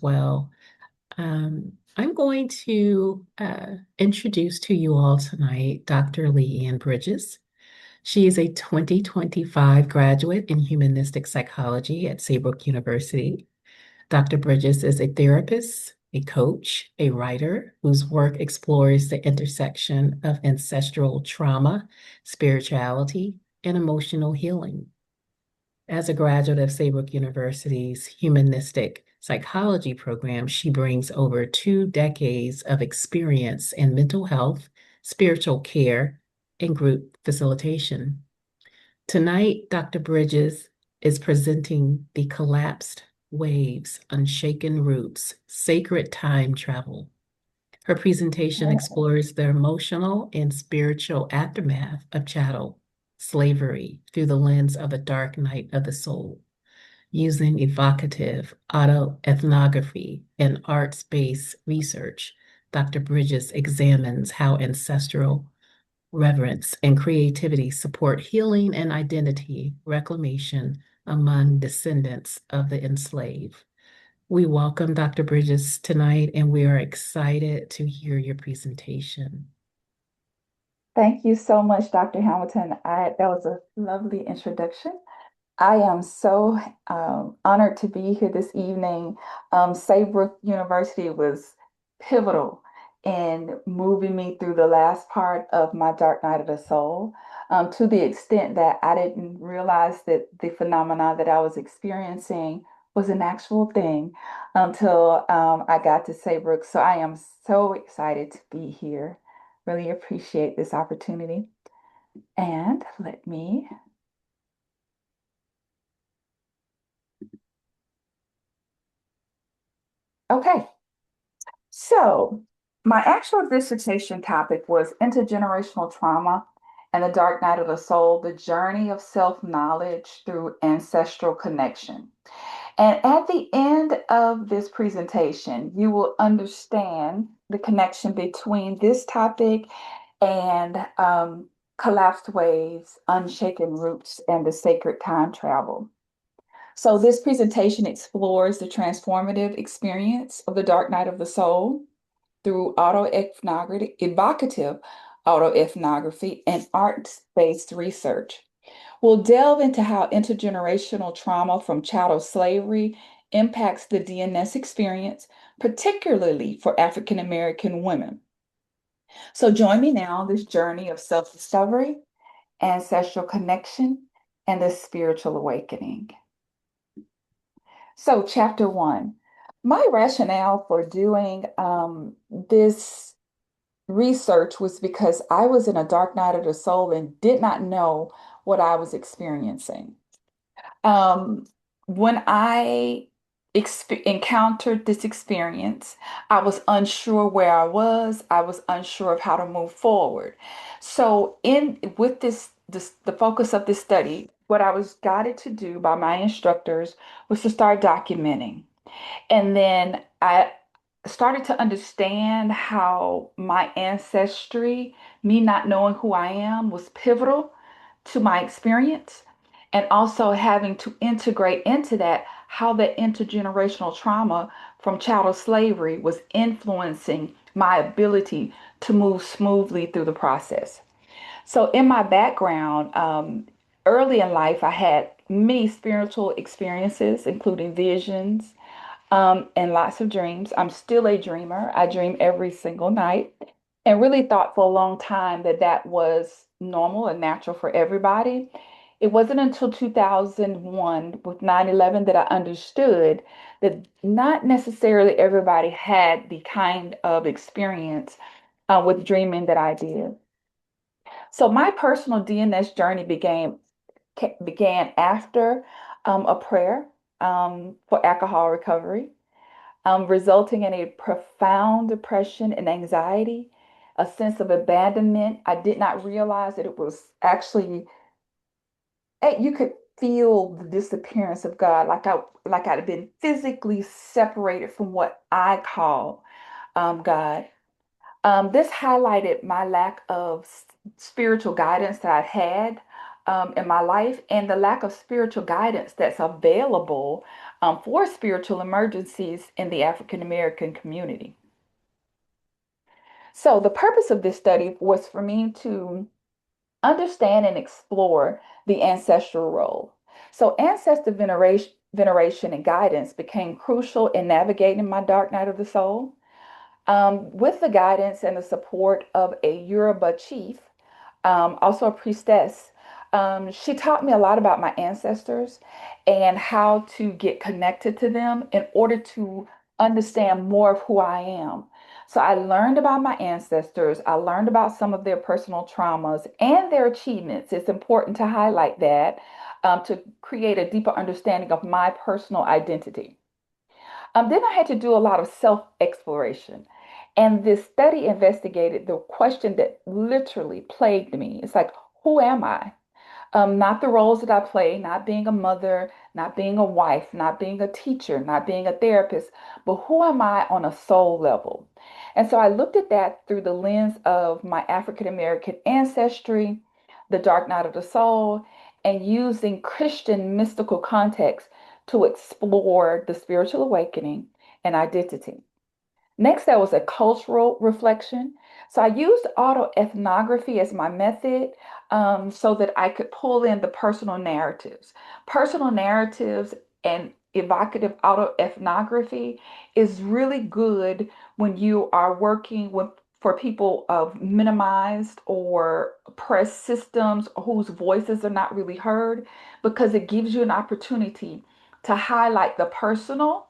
well. I'm going to introduce to you all tonight Dr. Lei-Ann Bridges. She is a 2025 graduate in humanistic psychology at Saybrook University. Dr. Bridges is a therapist, a coach, a writer whose work explores the intersection of ancestral trauma, spirituality, and emotional healing. As a graduate of Saybrook University's humanistic psychology program, she brings over 2 decades of experience in mental health, spiritual care, and group facilitation. Tonight, Dr. Bridges is presenting the Collapsed Waves, Unshaken Roots, Sacred Time Travel. Her presentation explores the emotional and spiritual aftermath of chattel slavery through the lens of a dark night of the soul. Using evocative autoethnography and arts-based research, Dr. Bridges examines how ancestral reverence and creativity support healing and identity reclamation among descendants of the enslaved. We welcome Dr. Bridges tonight, and we are excited to hear your presentation. Thank you so much, Dr. Hamilton. That was a lovely introduction. I am so honored to be here this evening. Saybrook University was pivotal in moving me through the last part of my Dark Night of the Soul, to the extent that I didn't realize that the phenomena that I was experiencing was an actual thing until I got to Saybrook. So I am so excited to be here. Really appreciate this opportunity. And let me Okay, so my actual dissertation topic was intergenerational trauma and the dark night of the soul, the journey of self-knowledge through ancestral connection. And at the end of this presentation, you will understand the connection between this topic and collapsed waves, unshaken roots, and the sacred time travel. So this presentation explores the transformative experience of the dark night of the soul through autoethnography, evocative autoethnography, and art-based research. We'll delve into how intergenerational trauma from chattel slavery impacts the DNS experience, particularly for African American women. So join me now on this journey of self-discovery, ancestral connection, and the spiritual awakening. So, chapter one, my rationale for doing this research was because I was in a dark night of the soul and did not know what I was experiencing. Um, when I encountered this experience, I was unsure where I was unsure of how to move forward. So, in with this the focus of this study, what I was guided to do by my instructors was to start documenting. And then I started to understand how my ancestry, me not knowing who I am, was pivotal to my experience. And also having to integrate into that how that intergenerational trauma from chattel slavery was influencing my ability to move smoothly through the process. So, in my background, early in life, I had many spiritual experiences, including visions, and lots of dreams. I'm still a dreamer. I dream every single night and really thought for a long time that that was normal and natural for everybody. It wasn't until 2001 with 9/11 that I understood that not necessarily everybody had the kind of experience with dreaming that I did. So my personal DNS journey began after a prayer for alcohol recovery, resulting in a profound depression and anxiety, a sense of abandonment. I did not realize that it was actually, you could feel the disappearance of God, like I'd been physically separated from what I call God. This highlighted my lack of spiritual guidance that I've had in my life and the lack of spiritual guidance that's available for spiritual emergencies in the African American community. So, the purpose of this study was for me to understand and explore the ancestral role. So, ancestor veneration and guidance became crucial in navigating my dark night of the soul. With the guidance and the support of a Yoruba chief, also a priestess. She taught me a lot about my ancestors and how to get connected to them in order to understand more of who I am. So I learned about my ancestors. I learned about some of their personal traumas and their achievements. It's important to highlight that to create a deeper understanding of my personal identity. Then I had to do a lot of self exploration. And this study investigated the question that literally plagued me. It's like, who am I? Not the roles that I play, not being a mother, not being a wife, not being a teacher, not being a therapist, but who am I on a soul level? And so I looked at that through the lens of my African American ancestry, the dark night of the soul, and using Christian mystical context to explore the spiritual awakening and identity. Next, there was a cultural reflection. So I used autoethnography as my method so that I could pull in the personal narratives. Personal narratives and evocative autoethnography is really good when you are working with for people of minimized or oppressed systems whose voices are not really heard because it gives you an opportunity to highlight the personal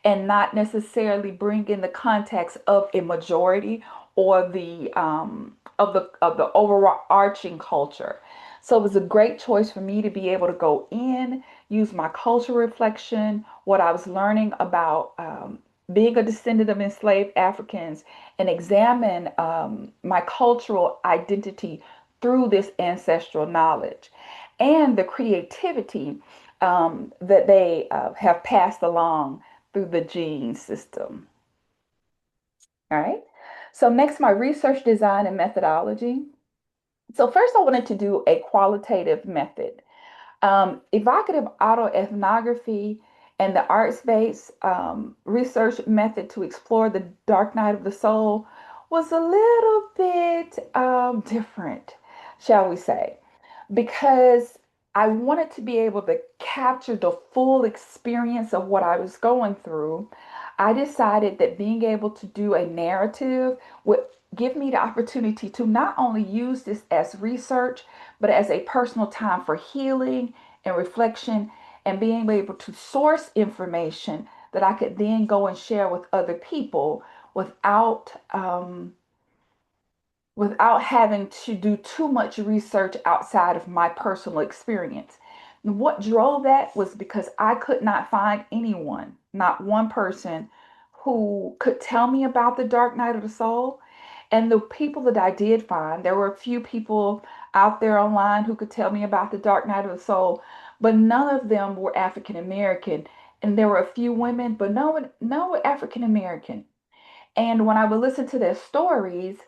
and not necessarily bring in the context of a majority or the of the overarching culture. So it was a great choice for me to be able to go in, use my cultural reflection, what I was learning about being a descendant of enslaved Africans, and examine my cultural identity through this ancestral knowledge and the creativity that they have passed along through the gene system. All right. So next, my research design and methodology. So first, I wanted to do a qualitative method. Evocative autoethnography and the arts-based research method to explore the dark night of the soul was a little bit different, shall we say, because I wanted to be able to capture the full experience of what I was going through. I decided that being able to do a narrative would give me the opportunity to not only use this as research, but as a personal time for healing and reflection and being able to source information that I could then go and share with other people without without having to do too much research outside of my personal experience. And what drove that was because I could not find anyone, not one person, who could tell me about the dark night of the soul. And the people that I did find, there were a few people out there online who could tell me about the dark night of the soul, but none of them were African American. And there were a few women, but no were African American. And when I would listen to their stories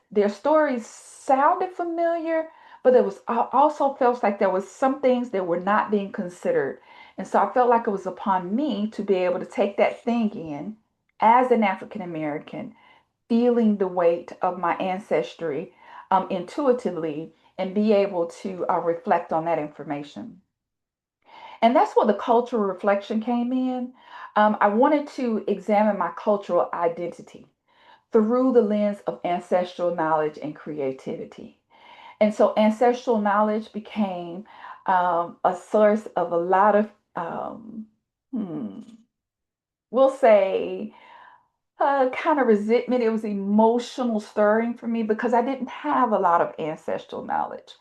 sounded familiar, but it was I also felt like there was some things that were not being considered. And so I felt like it was upon me to be able to take that thing in as an African American, feeling the weight of my ancestry intuitively and be able to reflect on that information. And that's where the cultural reflection came in. I wanted to examine my cultural identity through the lens of ancestral knowledge and creativity. And so ancestral knowledge became a source of a lot of, hmm, we'll say, kind of resentment. It was emotional stirring for me because I didn't have a lot of ancestral knowledge.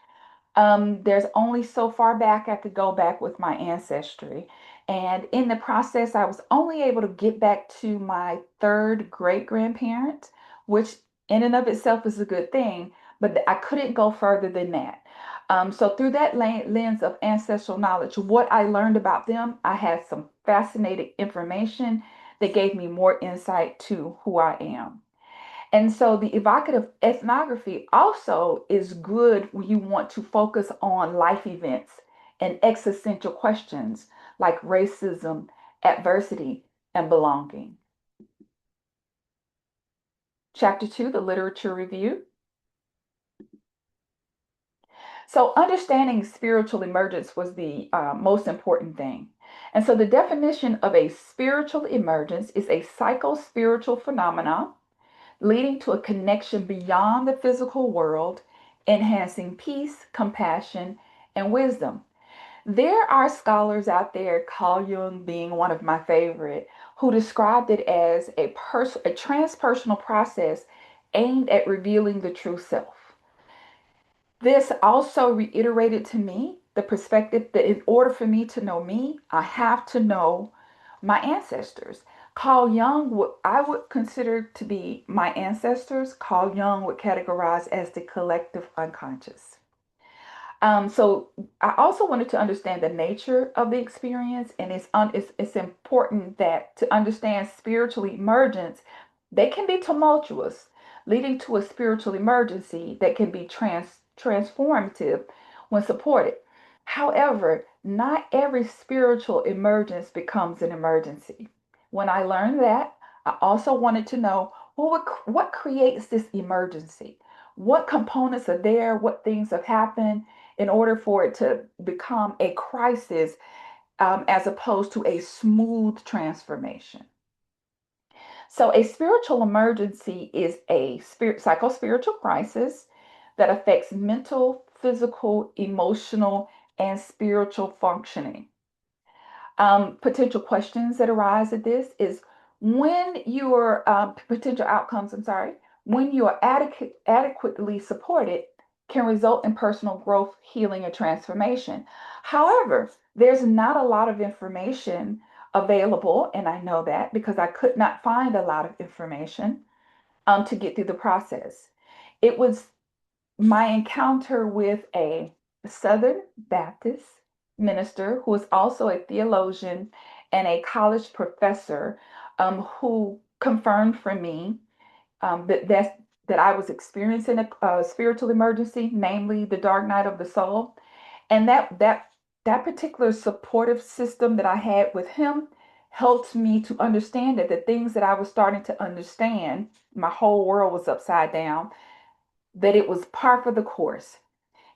There's only so far back I could go back with my ancestry. And in the process, I was only able to get back to my third great grandparent, which in and of itself is a good thing, but I couldn't go further than that. So, through that lens of ancestral knowledge, what I learned about them, I had some fascinating information that gave me more insight to who I am. And so the evocative ethnography also is good when you want to focus on life events and existential questions like racism adversity, and belonging. Chapter 2, the literature review. So, understanding spiritual emergence was the most important thing. And so, the definition of a spiritual emergence is a psycho-spiritual phenomenon leading to a connection beyond the physical world, enhancing peace, compassion, and wisdom. There are scholars out there, Carl Jung being one of my favorite, who described it as a transpersonal process aimed at revealing the true self. This also reiterated to me the perspective that in order for me to know me, I have to know my ancestors. Carl Jung, what I would consider to be my ancestors, Carl Jung would categorize as the collective unconscious. So I also wanted to understand the nature of the experience, and it's important that to understand spiritual emergence, they can be tumultuous, leading to a spiritual emergency that can be transformative when supported. However, not every spiritual emergence becomes an emergency. When I learned that, I also wanted to know what creates this emergency? What components are there? What things have happened in order for it to become a crisis as opposed to a smooth transformation? So, a spiritual emergency is a psycho spiritual crisis that affects mental, physical, emotional, and spiritual functioning. Potential questions that arise at this is when your potential outcomes, I'm sorry, when you are adequately supported, can result in personal growth, healing, and transformation. However, there's not a lot of information available, and I know that because I could not find a lot of information to get through the process. It was my encounter with a Southern Baptist minister who is also a theologian and a college professor who confirmed for me that I was experiencing a spiritual emergency, namely the dark night of the soul, and that particular supportive system that I had with him helped me to understand that the things that I was starting to understand, my whole world was upside down, that it was par for the course.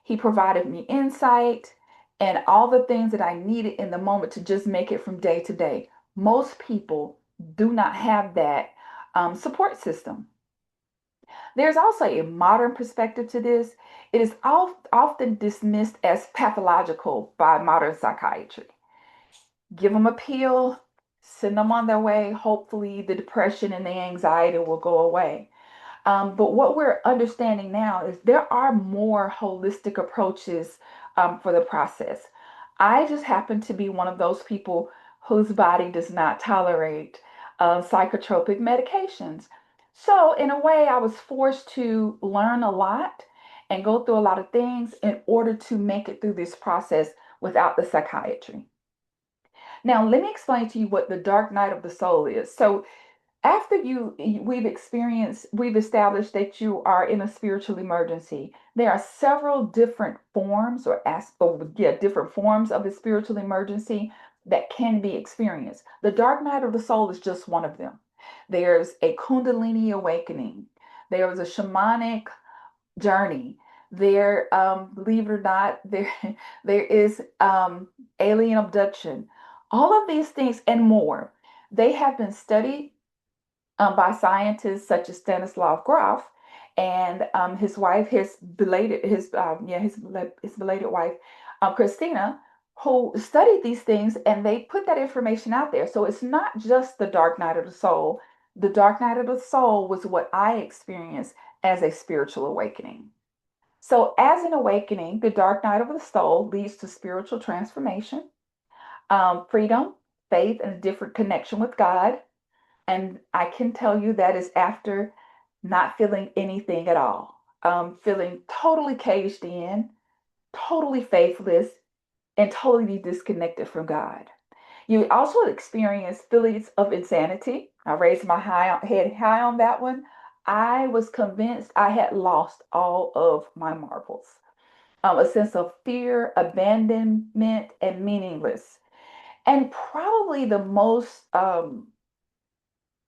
He provided me insight and all the things that I needed in the moment to just make it from day to day. Most people do not have that support system. There's also a modern perspective to this. It is often dismissed as pathological by modern psychiatry. Give them a pill, send them on their way. Hopefully, the depression and the anxiety will go away. But what we're understanding now is there are more holistic approaches for the process. I just happen to be one of those people whose body does not tolerate psychotropic medications. So, in a way, I was forced to learn a lot and go through a lot of things in order to make it through this process without the psychiatry. Now, let me explain to you what the dark night of the soul is. So, after we've established that you are in a spiritual emergency. There are several different forms different forms of the spiritual emergency that can be experienced. The dark night of the soul is just one of them. There's a kundalini awakening. There is a shamanic journey. Believe it or not, there is alien abduction. All of these things and more. They have been studied by scientists such as Stanislav Grof and his wife, his belated wife, Christina, who studied these things and they put that information out there. So it's not just the dark night of the soul. The dark night of the soul was what I experienced as a spiritual awakening. So, as an awakening, the dark night of the soul leads to spiritual transformation, freedom, faith, and a different connection with God. And I can tell you that is after not feeling anything at all, feeling totally caged in, totally faithless, and totally disconnected from God. You also experience feelings of insanity. I raised my head high on that one. I was convinced I had lost all of my marbles. A sense of fear, abandonment, and meaningless. And probably the most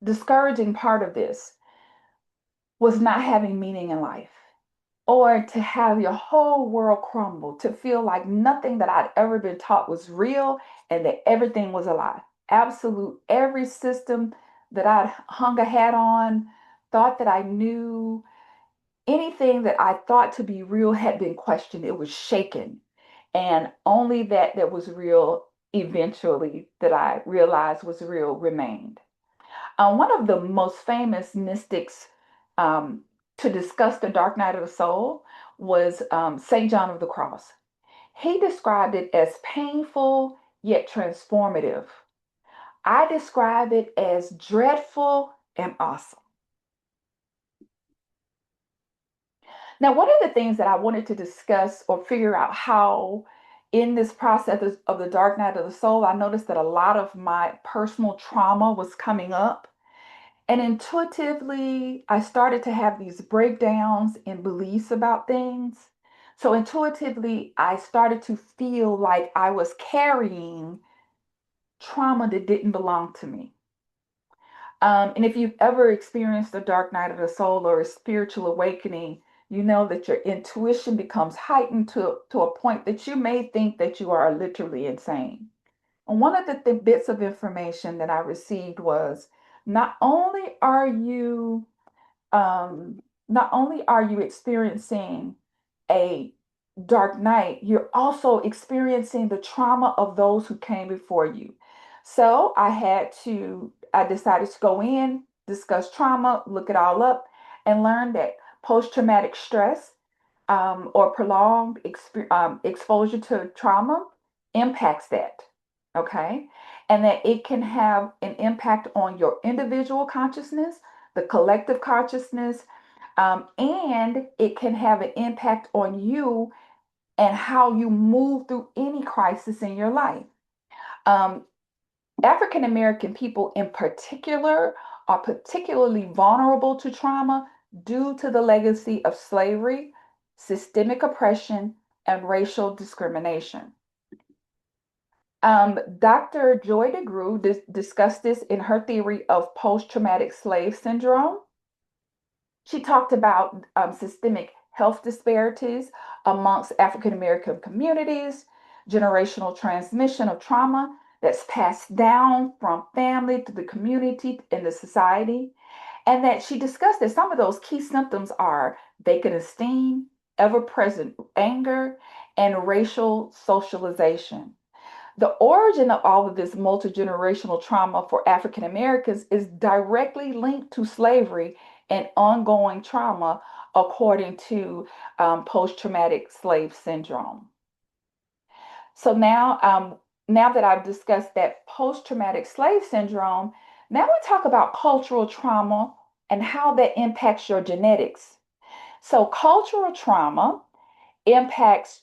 discouraging part of this was not having meaning in life, or to have your whole world crumble, to feel like nothing that I'd ever been taught was real and that everything was a lie. Absolute, every system that I'd hung a hat on, thought that I knew, anything that I thought to be real had been questioned. It was shaken. And only that was real eventually, that I realized was real, remained. One of the most famous mystics um, to discuss the dark night of the soul was St. John of the Cross. He described it as painful yet transformative. I describe it as dreadful and awesome. Now, one of the things that I wanted to discuss or figure out how, in this process of the dark night of the soul, I noticed that a lot of my personal trauma was coming up. And intuitively, I started to have these breakdowns in beliefs about things. So intuitively, I started to feel like I was carrying trauma that didn't belong to me. And if you've ever experienced the dark night of the soul or a spiritual awakening, you know that your intuition becomes heightened to a point that you may think that you are literally insane. And one of the bits of information that I received was, not only are you um, not only are you experiencing a dark night, you're also experiencing the trauma of those who came before you. So I decided to go in, discuss trauma, look it all up, and learn that post traumatic stress or prolonged exposure to trauma impacts that. Okay. And that it can have an impact on your individual consciousness, the collective consciousness, and it can have an impact on you and how you move through any crisis in your life. Um, African American people, in particular, are particularly vulnerable to trauma due to the legacy of slavery, systemic oppression, and racial discrimination. Dr. Joy DeGruy discussed this in her theory of post traumatic slave syndrome. She talked about systemic health disparities amongst African American communities, generational transmission of trauma that's passed down from family to the community and the society. And that she discussed that some of those key symptoms are vacant esteem, ever present anger, and racial socialization. The origin of all of this multi-generational trauma for African Americans is directly linked to slavery and ongoing trauma, according to post-traumatic slave syndrome. So now that I've discussed that post-traumatic slave syndrome, now we talk about cultural trauma and how that impacts your genetics. So cultural trauma impacts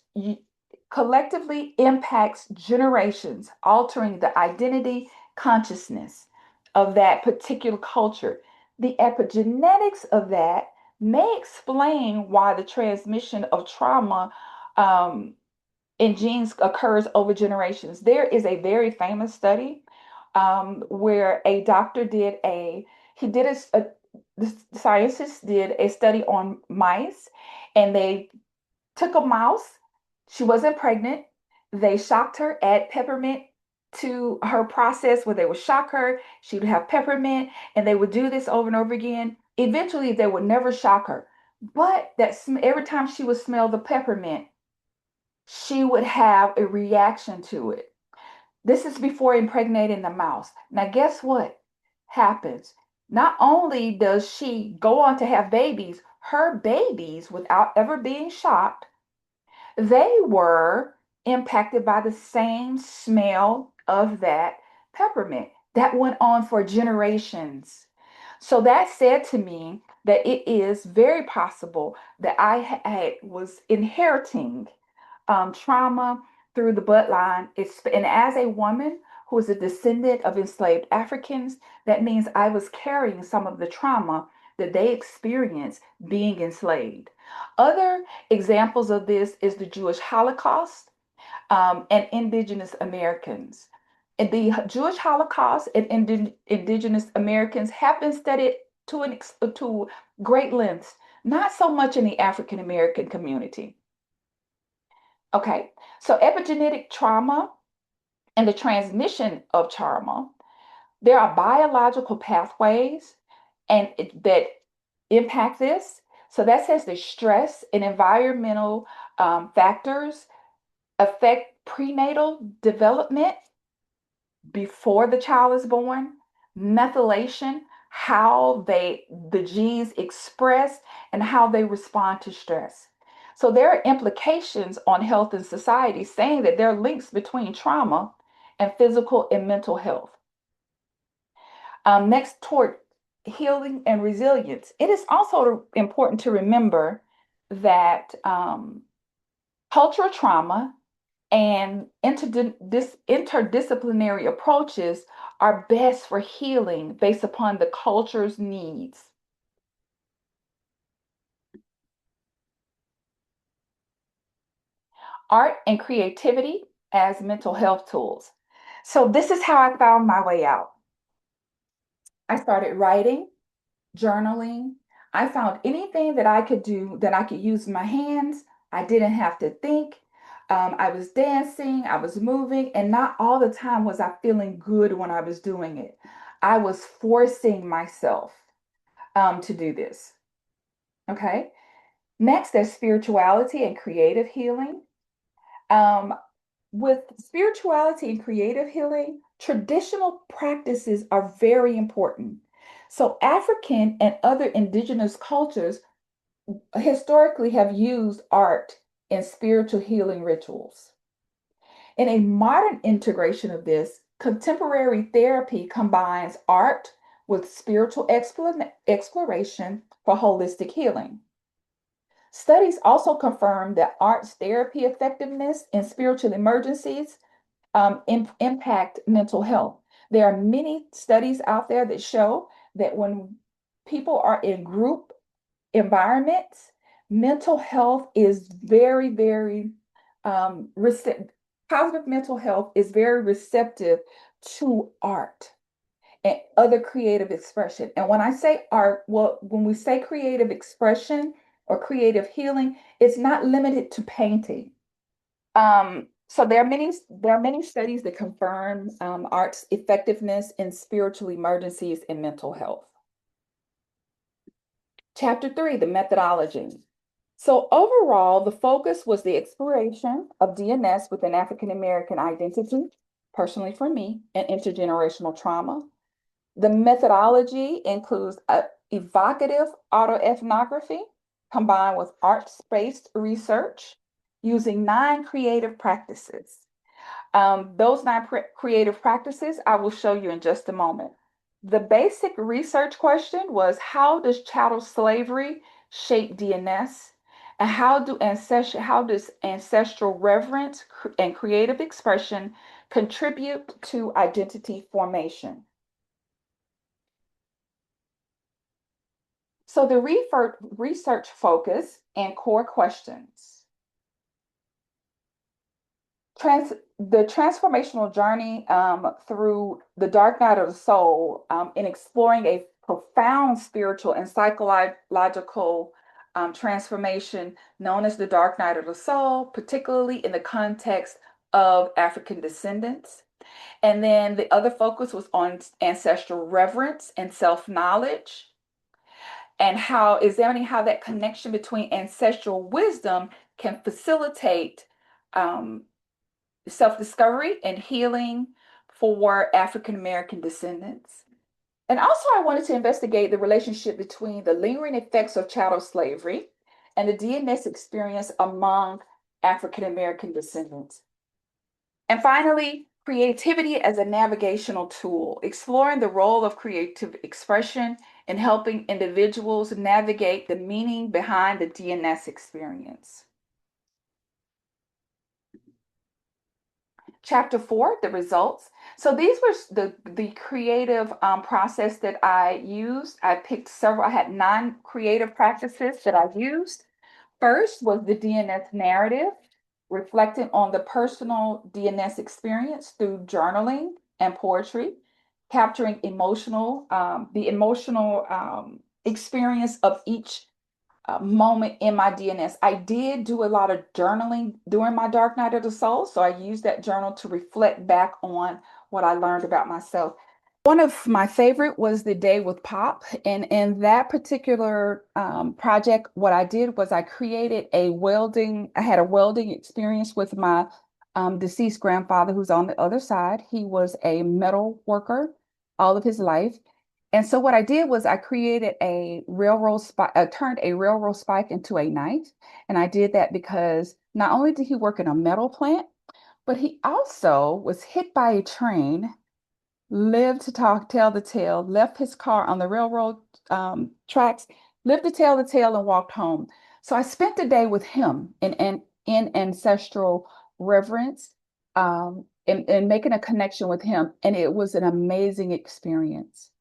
collectively impacts generations, altering the identity consciousness of that particular culture. The epigenetics of that may explain why the transmission of trauma in genes occurs over generations. There is a very famous study where a doctor did a he did a the scientists did a study on mice, and they took a mouse. She wasn't pregnant. They shocked her, add peppermint to her process where they would shock her. She would have peppermint, and they would do this over and over again. Eventually, they would never shock her. But every time she would smell the peppermint, she would have a reaction to it. This is before impregnating the mouse. Now, guess what happens? Not only does she go on to have babies, her babies, without ever being shocked, they were impacted by the same smell of that peppermint that went on for generations. So that said to me that it is very possible that was inheriting trauma through the bloodline. And as a woman who is a descendant of enslaved Africans, that means I was carrying some of the trauma that they experienced being enslaved. Other examples of this is the Jewish Holocaust and indigenous Americans. And the Jewish Holocaust and indigenous Americans have been studied to great lengths, not so much in the African American community. Okay, so epigenetic trauma and the transmission of trauma, there are biological pathways that impact this. So that says the stress and environmental factors affect prenatal development before the child is born, methylation, how the genes express and how they respond to stress. So there are implications on health and society saying that there are links between trauma and physical and mental health. Next, toward healing and resilience, it is also important to remember that cultural trauma and interdisciplinary approaches are best for healing based upon the culture's needs. Art and creativity as mental health tools. So this is how I found my way out. I started writing, journaling. I found anything that I could do, that I could use my hands. I didn't have to think. I was dancing, I was moving, and not all the time was I feeling good when I was doing it. I was forcing myself to do this. Okay. Next, there's spirituality and creative healing. Um, with spirituality and creative healing, traditional practices are very important. So, African and other indigenous cultures historically have used art in spiritual healing rituals. In a modern integration of this, contemporary therapy combines art with spiritual exploration for holistic healing. Studies also confirm that art's therapy effectiveness in spiritual emergencies impact mental health. There are many studies out there that show that when people are in group environments, mental health is very, very positive mental health is very receptive to art and other creative expression. And when I say art, well, when we say creative expression or creative healing, it's not limited to painting. So there are many studies that confirm art's effectiveness in spiritual emergencies and mental health. Chapter 3, the methodology. So overall, the focus was the exploration of DNS within African American identity, personally for me, and intergenerational trauma. The methodology includes evocative autoethnography combined with art-based research using 9 creative practices. Those 9 creative practices I will show you in just a moment. The basic research question was, how does chattel slavery shape DNS? And how does ancestral reverence and creative expression contribute to identity formation? So the research focus and core questions. The transformational journey through the dark night of the soul in exploring a profound spiritual and psychological transformation known as the dark night of the soul, particularly in the context of African descendants. And then the other focus was on ancestral reverence and self-knowledge, and how examining how that connection between ancestral wisdom can facilitate self-discovery and healing for African American descendants. And also, I wanted to investigate the relationship between the lingering effects of chattel slavery and the DNS experience among African American descendants. And finally, creativity as a navigational tool, exploring the role of creative expression in helping individuals navigate the meaning behind the DNS experience. Chapter 4, the results. So these were the creative process that I used. I picked several, I had 9 creative practices that I used. First was the DNS narrative, reflecting on the personal DNS experience through journaling, and poetry, capturing the emotional experience of each moment in my DNS. I did do a lot of journaling during my Dark Night of the Soul, so I used that journal to reflect back on what I learned about myself. One of my favorite was the day with Pop. And in that particular project, what I did was I had a welding experience with my deceased grandfather who's on the other side. He was a metal worker all of his life. And so what I did was I created a railroad spike, turned a railroad spike into a knife. And I did that because not only did he work in a metal plant, but he also was hit by a train, lived to tell the tale, left his car on the railroad tracks, lived to tell the tale, and walked home. So I spent the day with him in ancestral reverence, and making a connection with him. And it was an amazing experience.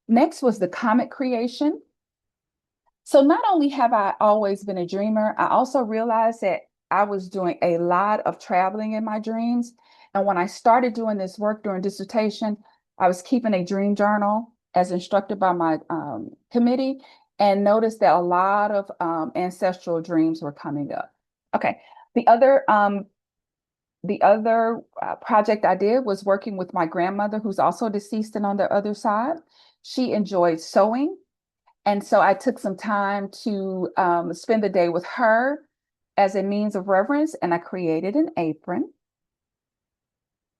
Next was the comic creation. So not only have I always been a dreamer, I also realized that I was doing a lot of traveling in my dreams. And when I started doing this work during dissertation, I was keeping a dream journal as instructed by my committee, and noticed that a lot of ancestral dreams were coming up. Okay, the other project I did was working with my grandmother, who's also deceased and on the other side. She enjoyed sewing. And so I took some time to spend the day with her as a means of reverence, and I created an apron.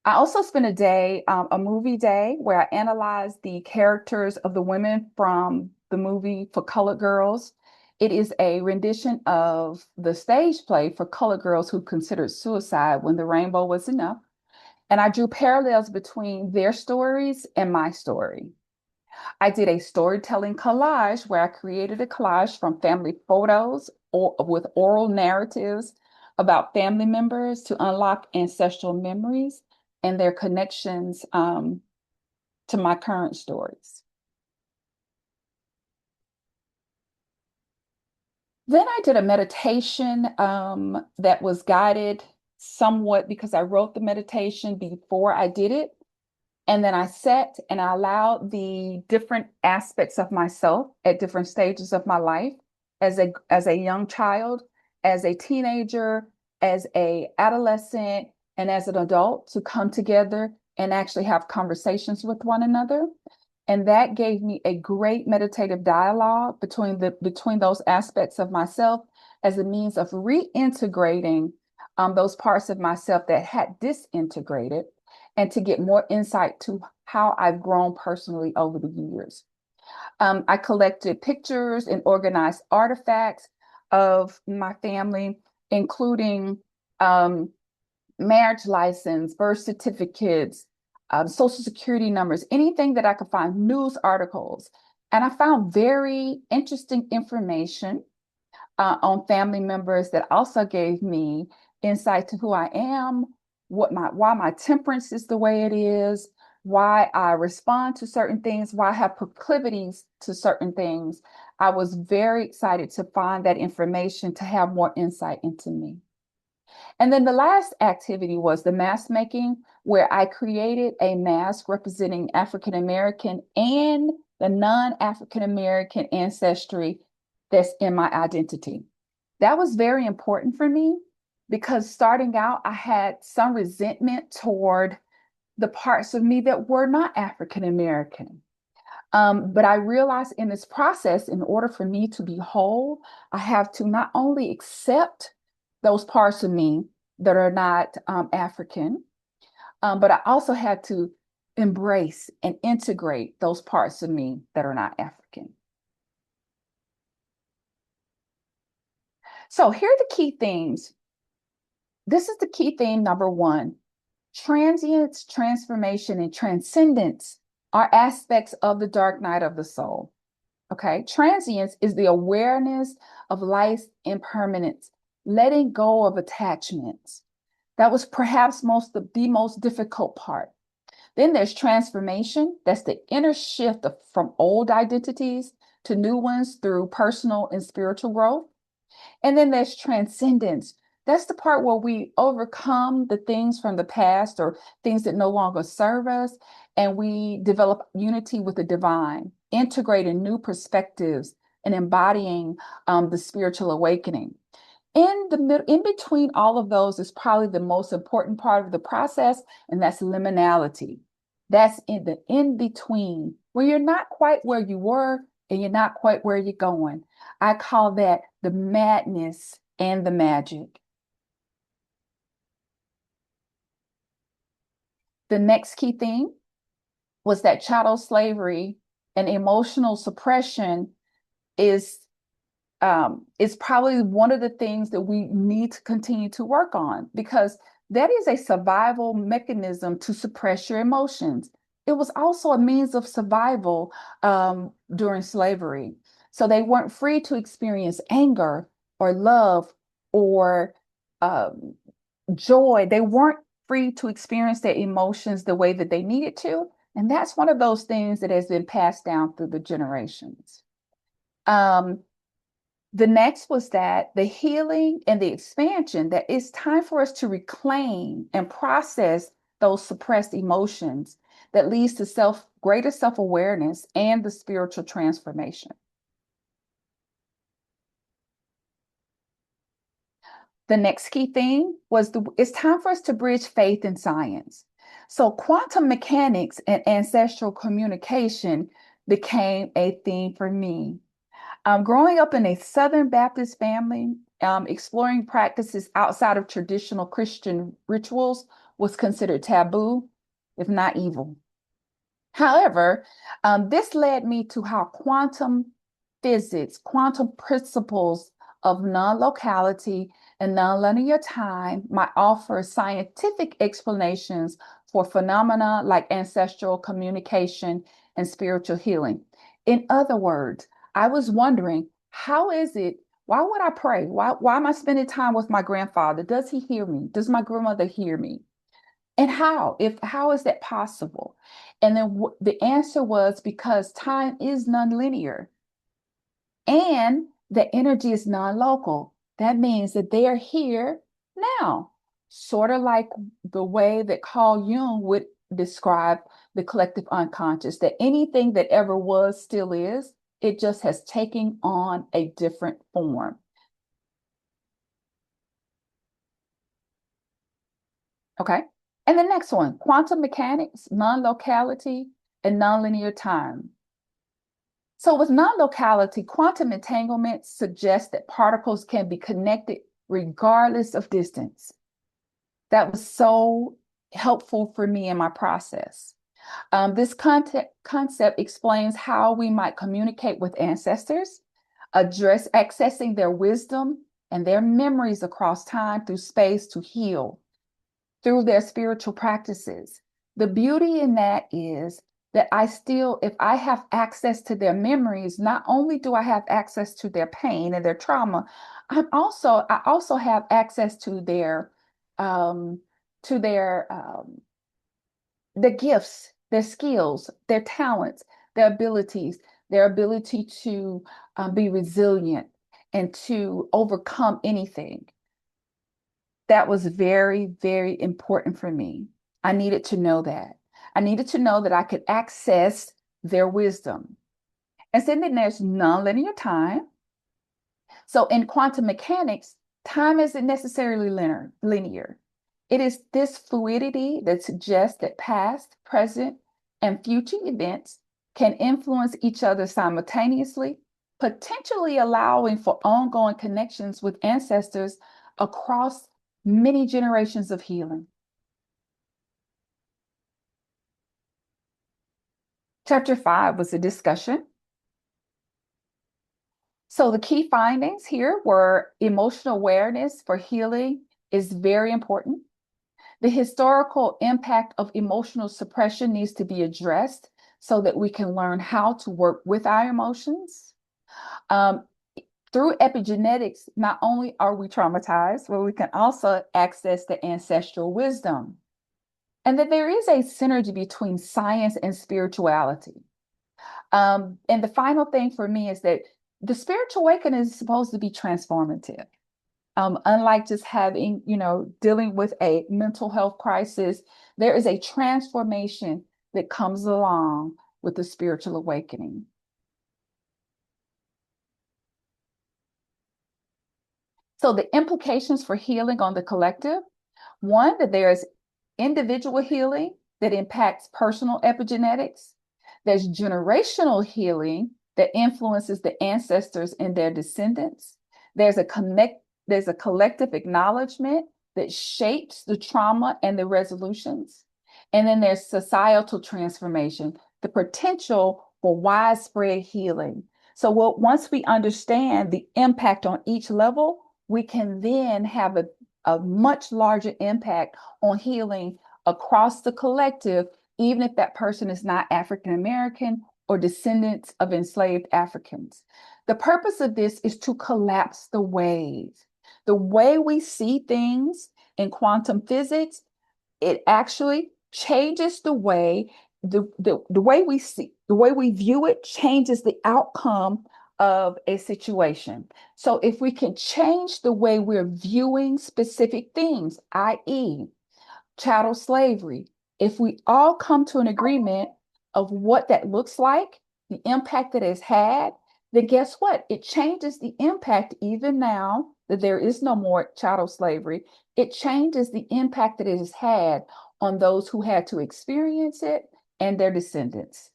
I also spent a movie day, where I analyzed the characters of the women from the movie For Colored Girls. It is a rendition of the stage play For Colored Girls Who Considered Suicide When the Rainbow Was Enough. And I drew parallels between their stories and my story. I did a storytelling collage where I created a collage from family photos with oral narratives about family members to unlock ancestral memories and their connections to my current stories. Then I did a meditation that was guided somewhat because I wrote the meditation before I did it. And then I sat and I allowed the different aspects of myself at different stages of my life, as a young child, as a teenager, as a adolescent, and as an adult, to come together and actually have conversations with one another. And that gave me a great meditative dialogue between those aspects of myself, as a means of reintegrating those parts of myself that had disintegrated, and to get more insight to how I've grown personally over the years. I collected pictures and organized artifacts of my family, including marriage license, birth certificates, social security numbers, anything that I could find, news articles. And I found very interesting information on family members that also gave me insight to who I am, why my temperance is the way it is, why I respond to certain things, why I have proclivities to certain things. I was very excited to find that information to have more insight into me. And then the last activity was the mask making, where I created a mask representing African American and the non-African American ancestry that's in my identity. That was very important for me because starting out, I had some resentment toward the parts of me that were not African American. But I realized in this process, in order for me to be whole, I have to not only accept those parts of me that are not African, but I also had to embrace and integrate those parts of me that are not African. So here are the key themes. This is the key theme number one. Transience, transformation, and transcendence are aspects of the dark night of the soul. Okay, transience is the awareness of life's impermanence, letting go of attachments. That was perhaps the most difficult part. Then there's transformation. That's the inner shift from old identities to new ones through personal and spiritual growth. And then there's transcendence, That's the part where we overcome the things from the past or things that no longer serve us, and we develop unity with the divine, integrating new perspectives and embodying the spiritual awakening. In between all of those is probably the most important part of the process, and that's liminality. That's in the in between, where you're not quite where you were and you're not quite where you're going. I call that the madness and the magic. The next key thing was that chattel slavery and emotional suppression is is probably one of the things that we need to continue to work on, because that is a survival mechanism to suppress your emotions. It was also a means of survival during slavery. So they weren't free to experience anger or love or um, joy. They weren't free to experience their emotions the way that they needed to. And that's one of those things that has been passed down through the generations. Um, the next was that the healing and the expansion, that it's time for us to reclaim and process those suppressed emotions that leads to greater self-awareness and the spiritual transformation. The next key thing was it's time for us to bridge faith and science. So quantum mechanics and ancestral communication became a theme for me. Growing up in a Southern Baptist family, exploring practices outside of traditional Christian rituals was considered taboo, if not evil. However, this led me to how quantum physics, quantum principles of non-locality and non-linear time might offer scientific explanations for phenomena like ancestral communication and spiritual healing. In other words, I was wondering, why would I pray? Why am I spending time with my grandfather? Does he hear me? Does my grandmother hear me? And how is that possible? And then the answer was because time is nonlinear and the energy is non-local. That means that they are here now, sort of like the way that Carl Jung would describe the collective unconscious, that anything that ever was still is, it just has taken on a different form. Okay. And the next one, quantum mechanics, non-locality, and nonlinear time. So with non-locality, quantum entanglement suggests that particles can be connected regardless of distance. That was so helpful for me in my process. This concept explains how we might communicate with ancestors, address accessing their wisdom and their memories across time through space to heal through their spiritual practices. The beauty in that is that if I have access to their memories, not only do I have access to their pain and their trauma, I also have access um, to their gifts, their skills, their talents, their abilities, their ability to be resilient and to overcome anything. That was very, very important for me. I needed to know that. I needed to know that I could access their wisdom. And then there's nonlinear time. So in quantum mechanics, time isn't necessarily linear. It is this fluidity that suggests that past, present, and future events can influence each other simultaneously, potentially allowing for ongoing connections with ancestors across many generations of healing. Chapter 5 was a discussion. So the key findings here were emotional awareness for healing is very important. The historical impact of emotional suppression needs to be addressed so that we can learn how to work with our emotions. Um, Through epigenetics, not only are we traumatized, but we can also access the ancestral wisdom. And that there is a synergy between science and spirituality. And the final thing for me is that the spiritual awakening is supposed to be transformative. Unlike just having, dealing with a mental health crisis, there is a transformation that comes along with the spiritual awakening. So the implications for healing on the collective, one, that there's individual healing that impacts personal epigenetics. There's generational healing that influences the ancestors and their descendants. There's a collective acknowledgement that shapes the trauma and the resolutions. And then there's societal transformation, the potential for widespread healing. So once we understand the impact on each level, we can then have a much larger impact on healing across the collective, even if that person is not African American or descendants of enslaved Africans. The purpose of this is to collapse the waves. The way we see things in quantum physics, it actually changes the way the way we see, the way we view it changes the outcome of a situation. So if we can change the way we're viewing specific things, i.e., chattel slavery, if we all come to an agreement of what that looks like, the impact that it's had, then guess what? It changes the impact even now that there is no more chattel slavery. It changes the impact that it has had on those who had to experience it and their descendants.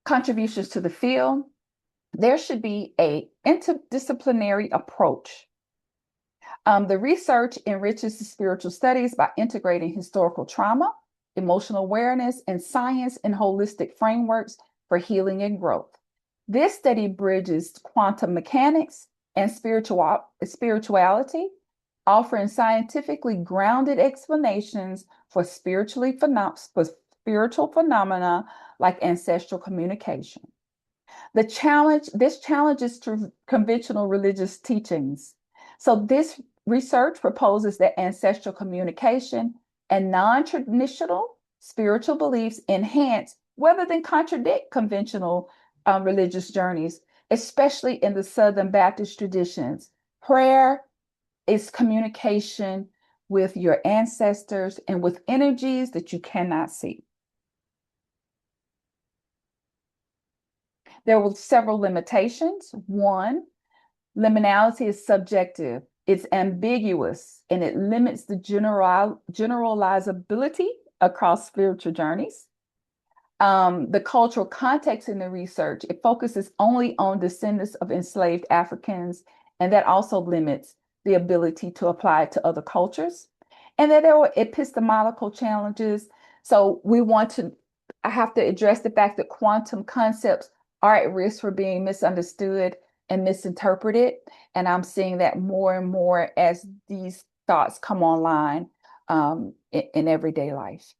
Contributions to the field. There should be an interdisciplinary approach. The research enriches the spiritual studies by integrating historical trauma, emotional awareness, and science and holistic frameworks for healing and growth. This study bridges quantum mechanics and spirituality, offering scientifically grounded explanations for spiritual phenomena like ancestral communication. This challenges conventional religious teachings. So this research proposes that ancestral communication and non-traditional spiritual beliefs enhance rather than contradict conventional religious journeys, especially in the Southern Baptist traditions. Prayer is communication with your ancestors and with energies that you cannot see. There were several limitations. One, liminality is subjective, it's ambiguous, and it limits the generalizability across spiritual journeys. The cultural context in the research, it focuses only on descendants of enslaved Africans, and that also limits the ability to apply it to other cultures. And then there were epistemological challenges. So I have to address the fact that quantum concepts are at risk for being misunderstood and misinterpreted. And I'm seeing that more and more as these thoughts come online in everyday life.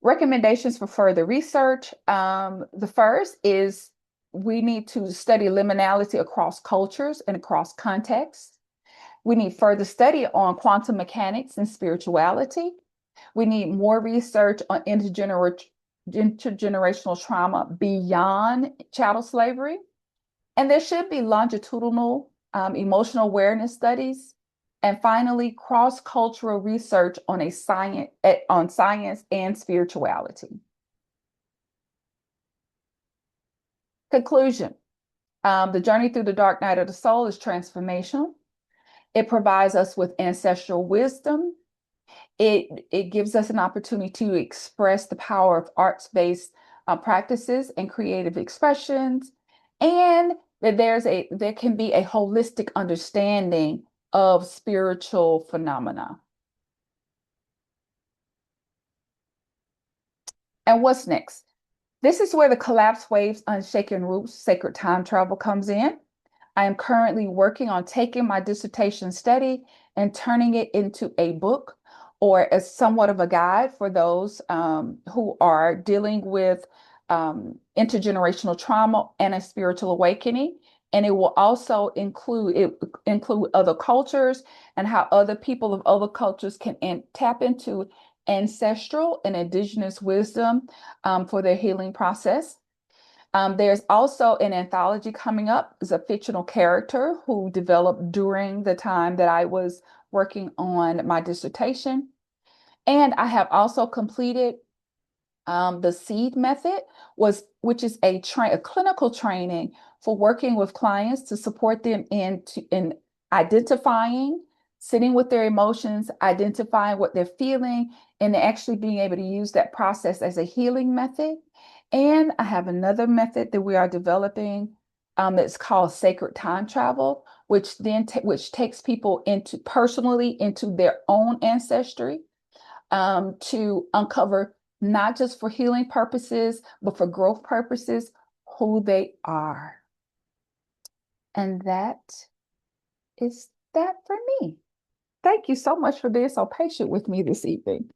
Recommendations for further research. The first is we need to study liminality across cultures and across contexts. We need further study on quantum mechanics and spirituality. We need more research on intergenerational trauma beyond chattel slavery. And there should be longitudinal emotional awareness studies. And finally, cross-cultural research on science and spirituality. Conclusion. The journey through the dark night of the soul is transformational. It provides us with ancestral wisdom. It gives us an opportunity to express the power of arts-based practices and creative expressions, and that there can be a holistic understanding of spiritual phenomena. And what's next? This is where the Collapse Waves, Unshaken Roots, Sacred Time Travel comes in. I am currently working on taking my dissertation study and turning it into a book or as somewhat of a guide for those who are dealing with intergenerational trauma and a spiritual awakening. And it will also include other cultures and how other people of other cultures can tap into ancestral and indigenous wisdom for their healing process. There's also an anthology coming up. It's a fictional character who developed during the time that I was working on my dissertation. And I have also completed the SEED method, which is a clinical training for working with clients to support them in identifying, sitting with their emotions, identifying what they're feeling, and actually being able to use that process as a healing method. And I have another method that we are developing that's called sacred time travel, which takes people into their own ancestry to uncover, not just for healing purposes, but for growth purposes, who they are. And that is that for me. Thank you so much for being so patient with me this evening.